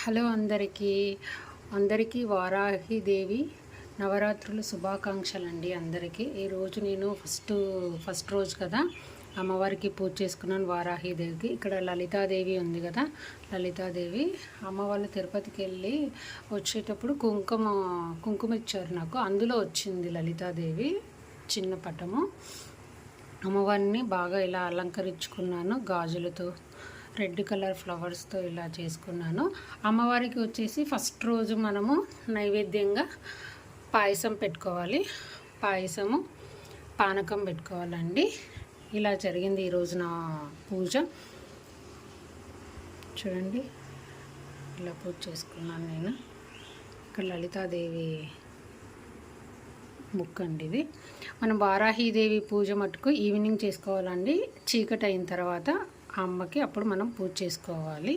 Hello అందరికీ వారాహిదేవి నవరాత్రుల శుభాకాంక్షలు అండి. అందరికీ ఈరోజు నేను ఫస్ట్ రోజు కదా అమ్మవారికి పూజ చేసుకున్నాను. వారాహిదేవికి ఇక్కడ లలితాదేవి ఉంది కదా, లలితాదేవి అమ్మ వాళ్ళు తిరుపతికి వెళ్ళి వచ్చేటప్పుడు కుంకుమ ఇచ్చారు నాకు. అందులో వచ్చింది లలితాదేవి చిన్న పటము. అమ్మవారిని బాగా ఇలా అలంకరించుకున్నాను, గాజులతో రెడ్ కలర్ ఫ్లవర్స్తో ఇలా చేసుకున్నాను. అమ్మవారికి వచ్చేసి ఫస్ట్ రోజు మనము నైవేద్యంగా పాయసం పెట్టుకోవాలి, పానకం పెట్టుకోవాలండి. ఇలా జరిగింది ఈరోజు నా పూజ. చూడండి, ఇలా పూజ చేసుకున్నాను నేను. ఇక్కడ లలితాదేవి బుక్ అండి ఇది. మనం వారాహిదేవి పూజ మటుకు ఈవినింగ్ చేసుకోవాలండి. చీకటి అయిన తర్వాత అమ్మకి అప్పుడు మనం పూజ చేసుకోవాలి.